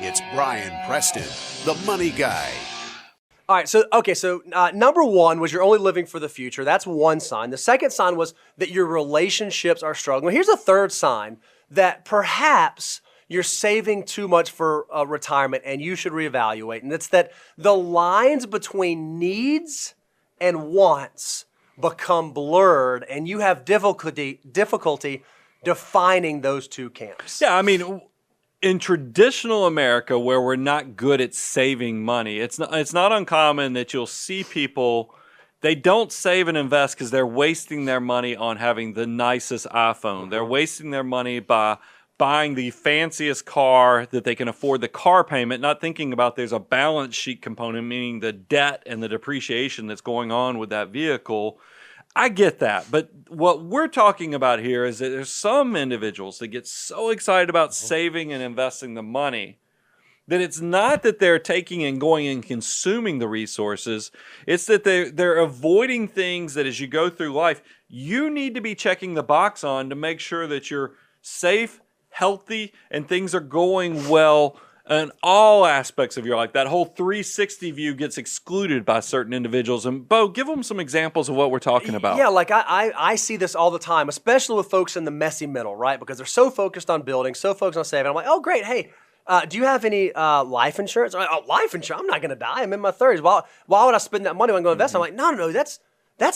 It's Brian Preston, the money guy. All right, so number one was you're only living for the future. That's one sign. The second sign was that your relationships are struggling. Here's a third sign that perhaps you're saving too much for retirement and you should reevaluate. And it's that the lines between needs and wants become blurred and you have difficulty defining those two camps. Yeah, I mean, in traditional America, where we're not good at saving money, it's not uncommon that you'll see people, they don't save and invest because they're wasting their money on having the nicest iPhone. They're wasting their money by buying the fanciest car that they can afford the car payment, not thinking about there's a balance sheet component, meaning the debt and the depreciation that's going on with that vehicle. I get that, but what we're talking about here is that there's some individuals that get so excited about saving and investing the money that it's not that they're taking and going and consuming the resources. It's that they're avoiding things that as you go through life, you need to be checking the box on to make sure that you're safe, healthy, and things are going well in all aspects of your life. That whole 360 view gets excluded by certain individuals. And Bo, give them some examples of what we're talking about. Yeah, like I see this all the time, especially with folks in the messy middle, right? Because they're so focused on building, so focused on saving. I'm like, oh, great. Hey, do you have any life insurance? I'm like, oh, life insurance? I'm not going to die. I'm in my 30s. Why would I spend that money when I go invest? I'm like, no, that's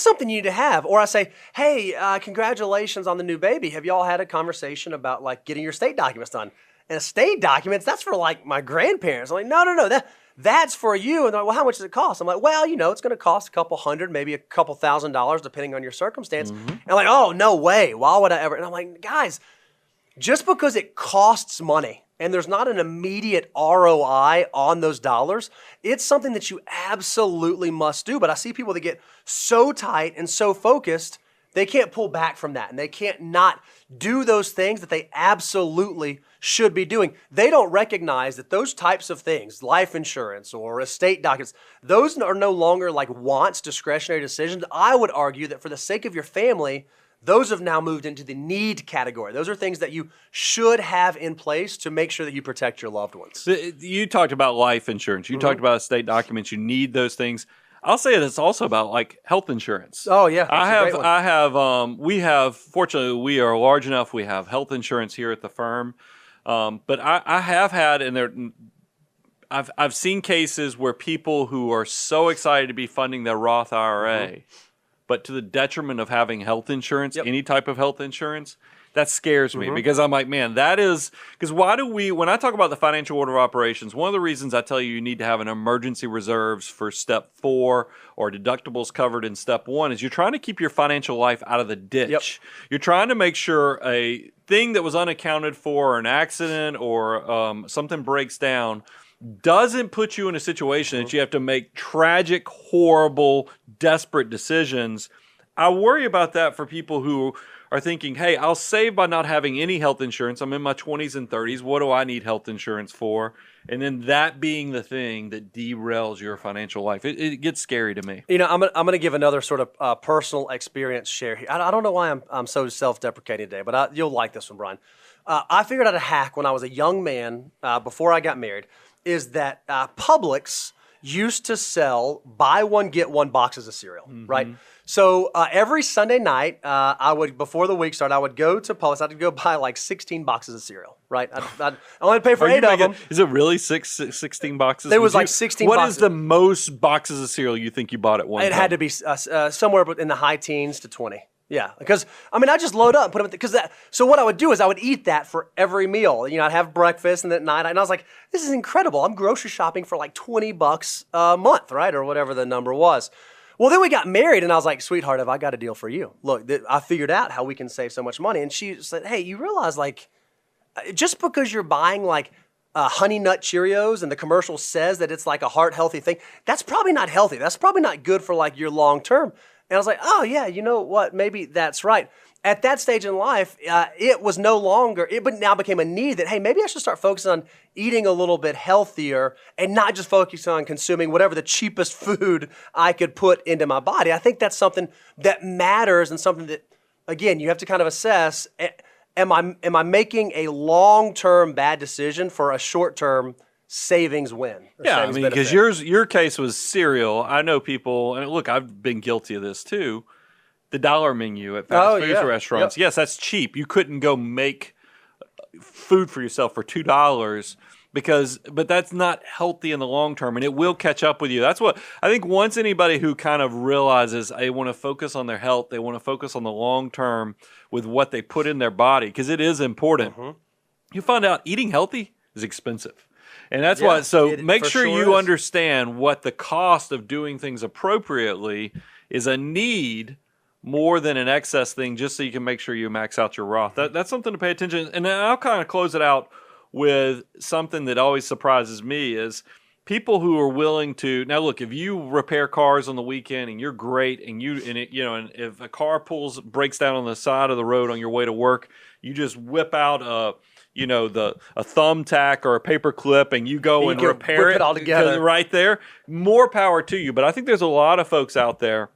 something you need to have. Or I say, hey, congratulations on the new baby. Have y'all had a conversation about like getting your estate documents done? And estate documents, that's for like my grandparents. I'm like, no, that's for you. And they're like, well, how much does it cost? I'm like, well, it's going to cost a couple hundred, maybe a couple $1,000s, depending on your circumstance. And I'm like, oh, no way. Why would I ever? And I'm like, guys, just because it costs money and there's not an immediate ROI on those dollars, it's something that you absolutely must do. But I see people that get so tight and so focused, they can't pull back from that, and they can't not do those things that they absolutely should be doing. They don't recognize that those types of things, life insurance or estate documents, those are no longer like wants, discretionary decisions. I would argue that for the sake of your family, those have now moved into the need category. Those are things that you should have in place to make sure that you protect your loved ones. You talked about life insurance. You talked about estate documents. You need those things. I'll say it's also about like health insurance. Oh yeah, Fortunately, we are large enough. We have health insurance here at the firm. But I have had, and I've seen cases where people who are so excited to be funding their Roth IRA, but to the detriment of having health insurance, any type of health insurance, that scares me because I'm like, man, because when I talk about the financial order of operations, one of the reasons I tell you need to have an emergency reserves for step 4 or deductibles covered in step 1 is you're trying to keep your financial life out of the ditch. Yep. You're trying to make sure a thing that was unaccounted for, or an accident or something breaks down, doesn't put you in a situation that you have to make tragic, horrible, desperate decisions. I worry about that for people who are thinking, hey, I'll save by not having any health insurance. I'm in my 20s and 30s. What do I need health insurance for? And then that being the thing that derails your financial life. It gets scary to me. I'm going to give another sort of personal experience share here. I don't know why I'm so self-deprecating today, but you'll like this one, Brian. I figured out a hack when I was a young man before I got married, is that Publix used to sell buy one, get one boxes of cereal, right? So every Sunday night, before the week started, I would go to Publix. I'd go buy like 16 boxes of cereal, right? I'd only pay for 8 of them. Is it really 16 boxes? There was like 16 What boxes. is the most boxes of cereal you think you bought at one time? It had to be somewhere in the high teens to 20. Yeah, because I just load up and put them so what I would do is I would eat that for every meal. I'd have breakfast and at night, and I was like, this is incredible. I'm grocery shopping for like $20 a month, right, or whatever the number was. Well, then we got married, and I was like, sweetheart, have I got a deal for you? Look, I figured out how we can save so much money. And she said, hey, you realize like just because you're buying like Honey Nut Cheerios and the commercial says that it's like a heart healthy thing, that's probably not healthy. That's probably not good for like your long term. And I was like, oh yeah, you know what? Maybe that's right. At that stage in life, it was no longer, it now became a need that, hey, maybe I should start focusing on eating a little bit healthier and not just focusing on consuming whatever the cheapest food I could put into my body. I think that's something that matters and something that, again, you have to kind of assess, am I making a long-term bad decision for a short-term savings win. Or Yeah, I savings mean, because benefit. your case was cereal. I know people, and look, I've been guilty of this too. The dollar menu at fast food yeah. restaurants. Yep. Yes, that's cheap. You couldn't go make food for yourself for $2 but that's not healthy in the long term, and it will catch up with you. That's what I think. Once anybody who kind of realizes they want to focus on their health, they want to focus on the long term with what they put in their body, because it is important. You find out eating healthy is expensive. And that's why, so make sure you understand what the cost of doing things appropriately is a need more than an excess thing, just so you can make sure you max out your Roth. That's something to pay attention. And then I'll kind of close it out with something that always surprises me is people who are willing to, now look, if you repair cars on the weekend and you're great and and if a car breaks down on the side of the road on your way to work, you just whip out a thumbtack or a paper clip and you go and repair it all together right there. More power to you. But I think there's a lot of folks out there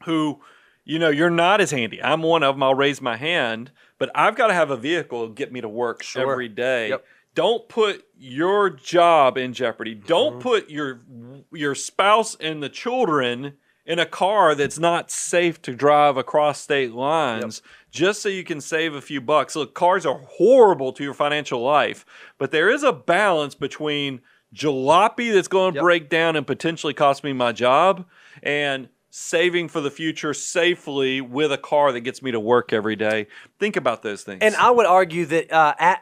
who, you're not as handy. I'm one of them. I'll raise my hand, but I've got to have a vehicle to get me to work every day. Yep. Don't put your job in jeopardy. Don't put your spouse and the children in a car that's not safe to drive across state lines just so you can save a few bucks. Look, cars are horrible to your financial life, but there is a balance between jalopy that's going to break down and potentially cost me my job and saving for the future safely with a car that gets me to work every day. Think about those things. And I would argue that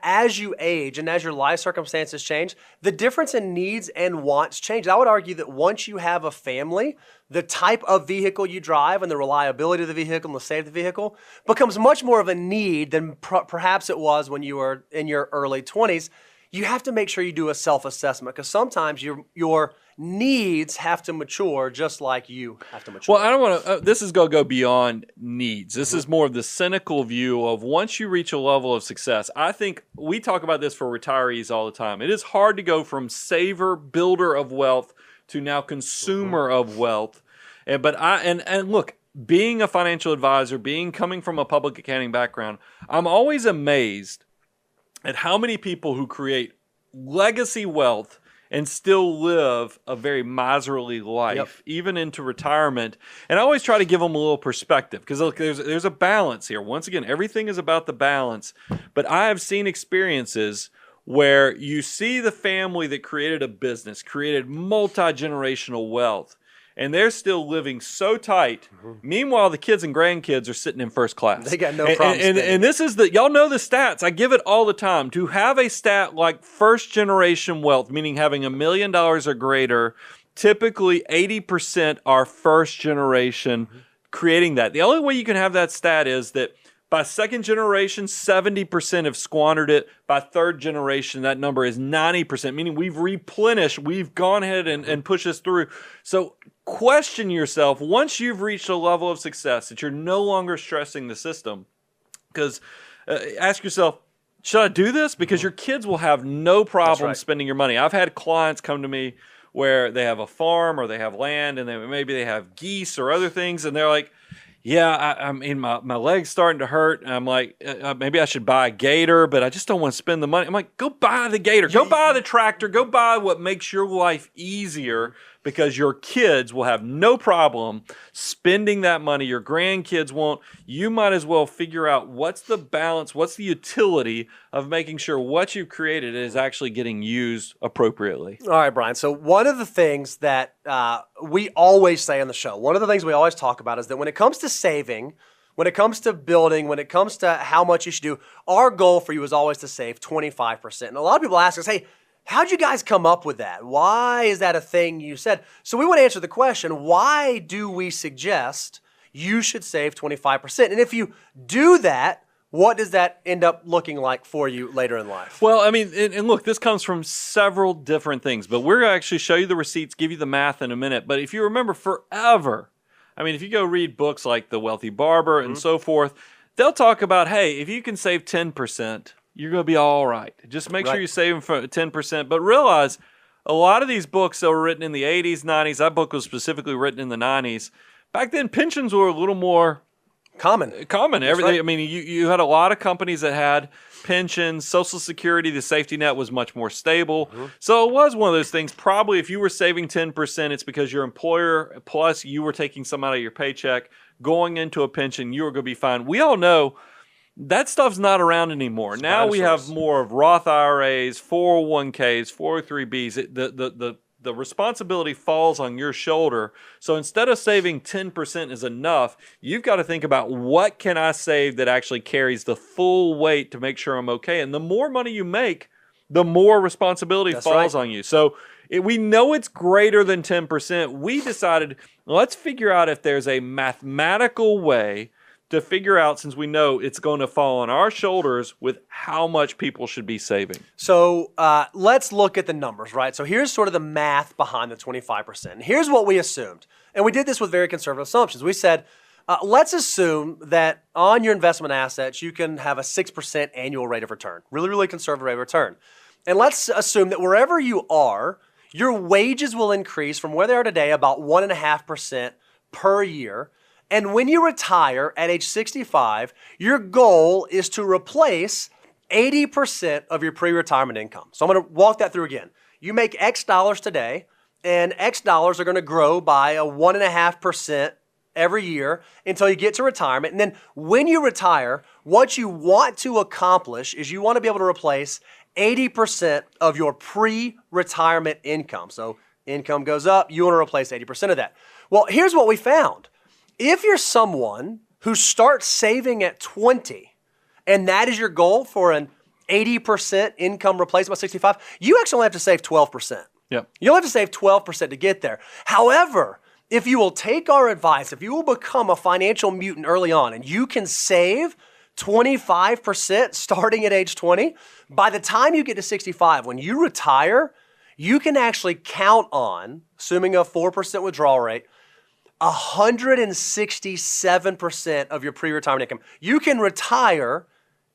as you age and as your life circumstances change, the difference in needs and wants change. I would argue that once you have a family, the type of vehicle you drive and the reliability of the vehicle and the safety of the vehicle becomes much more of a need than perhaps it was when you were in your early 20s. You have to make sure you do a self-assessment, because sometimes your needs have to mature just like you have to mature. Well, I don't want to, this is going to go beyond needs. This is more of the cynical view of once you reach a level of success. I think we talk about this for retirees all the time. It is hard to go from saver, builder of wealth to now consumer of wealth. And look, being a financial advisor, coming from a public accounting background, I'm always amazed at how many people who create legacy wealth and still live a very miserly life, even into retirement. And I always try to give them a little perspective, because look, there's a balance here. Once again, everything is about the balance. But I have seen experiences where you see the family that created a business, created multi-generational wealth, and they're still living so tight. Meanwhile, the kids and grandkids are sitting in first class. They got no problem. And this is y'all know the stats. I give it all the time. To have a stat like first generation wealth, meaning having $1 million or greater, typically 80% are first generation creating that. The only way you can have that stat is that by second generation, 70% have squandered it. By third generation, that number is 90%, meaning we've replenished, we've gone ahead and pushed us through. So question yourself, once you've reached a level of success that you're no longer stressing the system, because ask yourself, should I do this? Because your kids will have no problem spending your money. I've had clients come to me where they have a farm or they have land and maybe they have geese or other things, and they're like, yeah, I mean, my leg's starting to hurt. And I'm like, maybe I should buy a gator, but I just don't want to spend the money. I'm like, go buy the gator. Go buy the tractor. Go buy what makes your life easier, because your kids will have no problem spending that money. Your grandkids won't. You might as well figure out what's the balance, what's the utility of making sure what you've created is actually getting used appropriately. All right, Brian. So one of the things that we always say on the show, one of the things we always talk about is that when it comes to saving, when it comes to building, when it comes to how much you should do, our goal for you is always to save 25%. And a lot of people ask us, hey, how'd you guys come up with that? Why is that a thing you said? So we want to answer the question, why do we suggest you should save 25%? And if you do that, what does that end up looking like for you later in life? Well, I mean, and look, this comes from several different things, but we're going to actually show you the receipts, give you the math in a minute. But if you remember forever, I mean, if you go read books like The Wealthy Barber and so forth, they'll talk about, hey, if you can save 10%, you're going to be all right. Just make sure you save for 10%. But realize a lot of these books that were written in the 80s, 90s, that book was specifically written in the 90s. Back then, pensions were a little more Common. Everything. right. I mean, you had a lot of companies that had pensions, Social Security, the safety net was much more stable. So it was one of those things. Probably if you were saving 10%, it's because your employer plus you were taking some out of your paycheck, going into a pension, you were going to be fine. We all know that stuff's not around anymore. Now we have more of Roth IRAs, 401ks, 403bs. The responsibility falls on your shoulder. So instead of saving 10% is enough, you've got to think about what can I save that actually carries the full weight to make sure I'm okay. And the more money you make, the more responsibility falls on you. So we know it's greater than 10%. We decided, let's figure out if there's a mathematical way to figure out, since we know it's going to fall on our shoulders, with how much people should be saving. So let's look at the numbers, right? So here's sort of the math behind the 25%. And here's what we assumed. And we did this with very conservative assumptions. We said, let's assume that on your investment assets, you can have a 6% annual rate of return. Really, really conservative rate of return. And let's assume that wherever you are, your wages will increase from where they are today about 1.5% per year. And when you retire at age 65, your goal is to replace 80% of your pre-retirement income. So I'm going to walk that through again. You make X dollars today, and X dollars are going to grow by a 1.5% every year until you get to retirement. And then when you retire, what you want to accomplish is you want to be able to replace 80% of your pre-retirement income. So income goes up, you want to replace 80% of that. Well, here's what we found. If you're someone who starts saving at 20, and that is your goal for an 80% income replacement by 65, you actually only have to save 12%. Yep. You only have to save 12% to get there. However, if you will take our advice, if you will become a financial mutant early on, and you can save 25% starting at age 20, by the time you get to 65, when you retire, you can actually count on, assuming a 4% withdrawal rate, 167% of your pre-retirement income. You can retire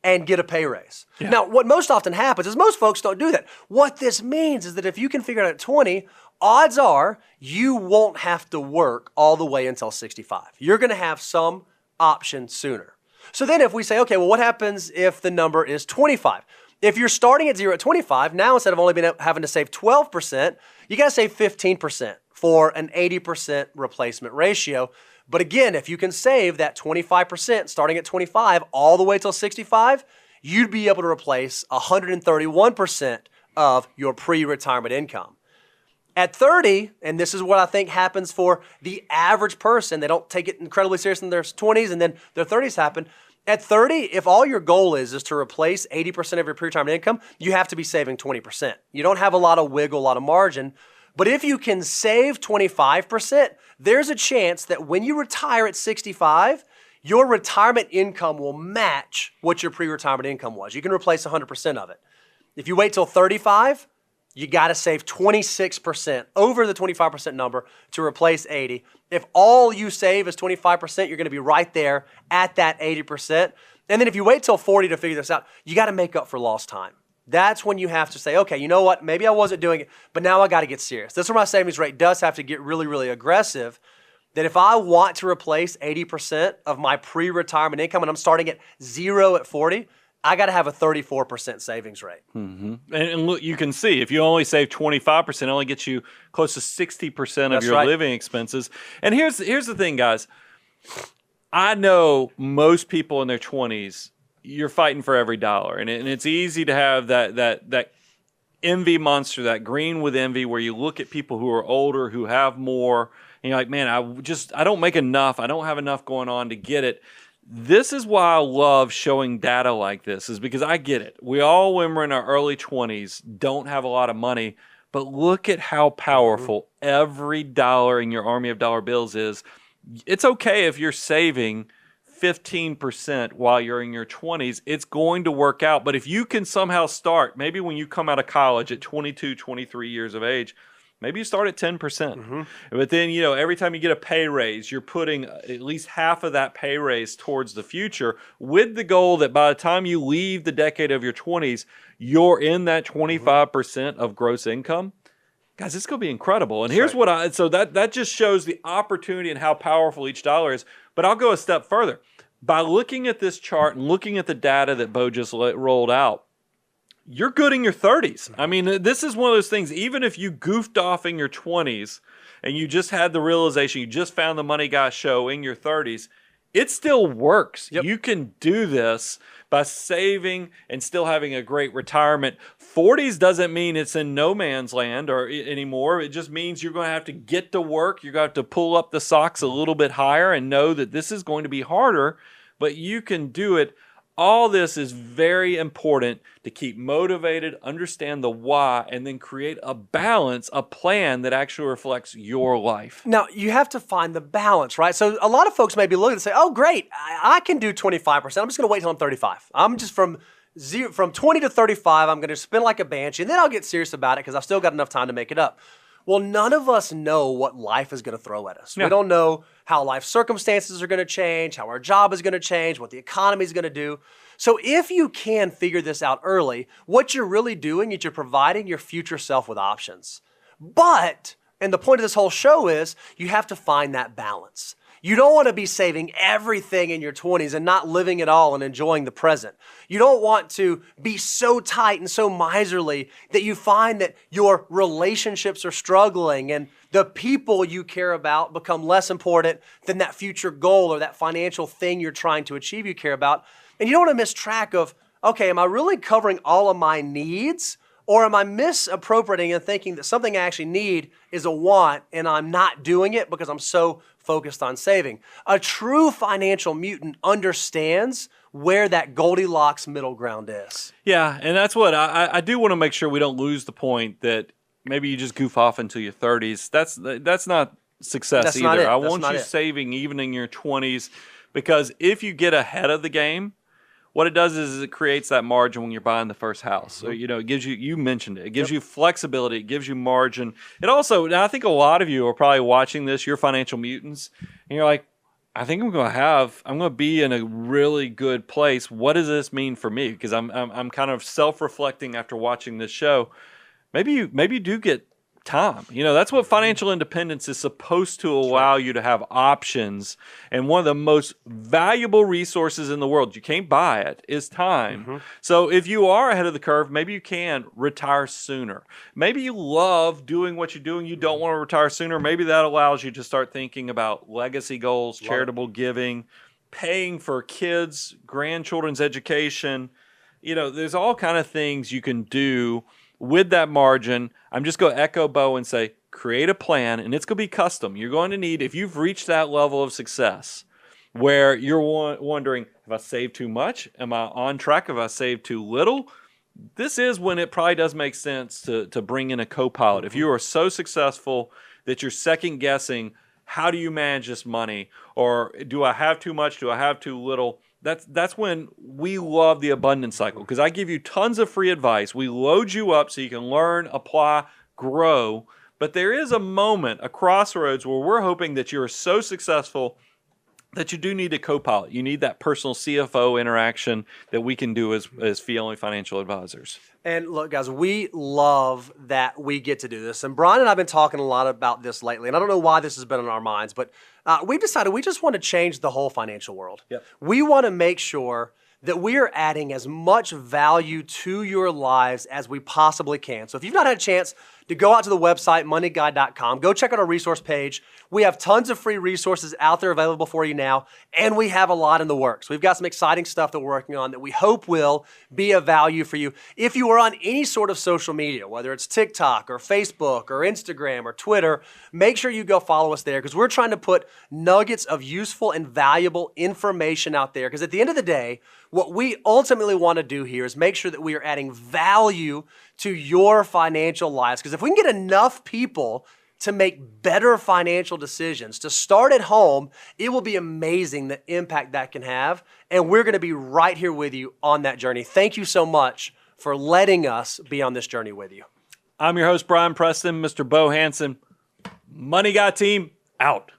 and get a pay raise. Yeah. Now, what most often happens is most folks don't do that. What this means is that if you can figure it out at 20, odds are you won't have to work all the way until 65. You're going to have some option sooner. So then if we say, okay, well, what happens if the number is 25? If you're starting at 0 at 25, now instead of only having to save 12%, you got to save 15% for an 80% replacement ratio. But again, if you can save that 25% starting at 25 all the way till 65, you'd be able to replace 131% of your pre-retirement income. At 30, and this is what I think happens for the average person, they don't take it incredibly serious in their 20s and then their 30s happen. At 30, if all your goal is to replace 80% of your pre-retirement income, you have to be saving 20%. You don't have a lot of wiggle, a lot of margin. But if you can save 25%, there's a chance that when you retire at 65, your retirement income will match what your pre-retirement income was. You can replace 100% of it. If you wait till 35, you got to save 26% over the 25% number to replace 80. If all you save is 25%, you're going to be right there at that 80%. And then if you wait till 40 to figure this out, you got to make up for lost time. That's when you have to say, okay, you know what? Maybe I wasn't doing it, but now I got to get serious. That's where my savings rate does have to get really, really aggressive. That if I want to replace 80% of my pre-retirement income and I'm starting at 0 at 40, I got to have a 34% savings rate. Mm-hmm. And look, you can see if you only save 25%, it only gets you close to 60% of your living expenses. And here's the thing, guys. I know most people in their 20s, you're fighting for every dollar. And it's easy to have that envy monster, that green with envy, where you look at people who are older, who have more, and you're like, man, I don't make enough. I don't have enough going on to get it. This is why I love showing data like this, is because I get it. We all, when we're in our early 20s, don't have a lot of money, but look at how powerful every dollar in your army of dollar bills is. It's okay if you're saving 15% while you're in your 20s. It's going to work out. But if you can somehow start, maybe when you come out of college at 22, 23 years of age, maybe you start at 10%. Mm-hmm. But then, every time you get a pay raise, you're putting at least half of that pay raise towards the future, with the goal that by the time you leave the decade of your 20s, you're in that 25% of gross income. Guys, it's going to be incredible. And here's so that just shows the opportunity and how powerful each dollar is. But I'll go a step further. by looking at this chart and looking at the data that Bo just rolled out, you're good in your 30s. I mean, this is one of those things, even if you goofed off in your 20s and you just had the realization, you just found the Money Guy show in your 30s, it still works. Yep. You can do this by saving and still having a great retirement. 40s doesn't mean it's in no man's land or anymore. It just means you're going to have to get to work. You're going to have to pull up the socks a little bit higher and know that this is going to be harder, but you can do it. All this is very important to keep motivated, understand the why, and then create a balance, a plan that actually reflects your life. Now, you have to find the balance, right? So a lot of folks may be looking and say, oh, great, I can do 25%. I'm just going to wait till I'm 35. I'm just from 20 to 35, I'm going to spend like a banshee, and then I'll get serious about it because I've still got enough time to make it up. Well, none of us know what life is going to throw at us. Yeah. We don't know how life circumstances are going to change, how our job is going to change, what the economy is going to do. So if you can figure this out early, what you're really doing is you're providing your future self with options. But, and the point of this whole show is, you have to find that balance. You don't want to be saving everything in your 20s and not living it all and enjoying the present. You don't want to be so tight and so miserly that you find that your relationships are struggling and the people you care about become less important than that future goal or that financial thing you're trying to achieve you care about. And you don't want to miss track of, okay, am I really covering all of my needs? Or am I misappropriating and thinking that something I actually need is a want and I'm not doing it because I'm so focused on saving? A true financial mutant understands where that Goldilocks middle ground is. Yeah, and that's what I do want to make sure we don't lose the point that maybe you just goof off until your 30s. That's not success That's either. not it. I That's want not you it. saving even in your 20s, because if you get ahead of the game, what it does is it creates that margin when you're buying the first house. So, it gives you mentioned it. It gives you flexibility. It gives you margin. It also, now I think a lot of you are probably watching this, you're financial mutants, and you're like, I think I'm going to be in a really good place. What does this mean for me? Because I'm kind of self-reflecting after watching this show. Maybe you do get time. That's what financial independence is supposed to allow you to have options. And one of the most valuable resources in the world, you can't buy it, is time. So if you are ahead of the curve, maybe you can retire sooner. Maybe you love doing what you're doing. You don't want to retire sooner. Maybe that allows you to start thinking about legacy goals, charitable giving, paying for kids, grandchildren's education. There's all kind of things you can do with that margin. I'm just going to echo Bo and say, create a plan, and it's going to be custom. You're going to need, if you've reached that level of success where you're wondering, have I saved too much? Am I on track? Have I saved too little? This is when it probably does make sense to bring in a co-pilot. If you are so successful that you're second guessing, how do you manage this money? Or do I have too much? Do I have too little? That's when we love the abundance cycle, because I give you tons of free advice. We load you up so you can learn, apply, grow. But there is a moment, a crossroads, where we're hoping that you're so successful that you do need a co-pilot. You need that personal CFO interaction that we can do as fee-only financial advisors. And look, guys, we love that we get to do this. And Brian and I have been talking a lot about this lately. And I don't know why this has been on our minds, but we've decided we just want to change the whole financial world. Yep. We want to make sure that we are adding as much value to your lives as we possibly can. So if you've not had a chance to go out to the website, moneyguy.com, go check out our resource page. We have tons of free resources out there available for you now, and we have a lot in the works. We've got some exciting stuff that we're working on that we hope will be of value for you. If you are on any sort of social media, whether it's TikTok or Facebook or Instagram or Twitter, make sure you go follow us there, because we're trying to put nuggets of useful and valuable information out there. Because at the end of the day, what we ultimately want to do here is make sure that we are adding value to your financial lives. Because if we can get enough people to make better financial decisions, to start at home, it will be amazing the impact that can have. And we're going to be right here with you on that journey. Thank you so much for letting us be on this journey with you. I'm your host, Brian Preston, Mr. Bo Hansen. Money Guy team, out.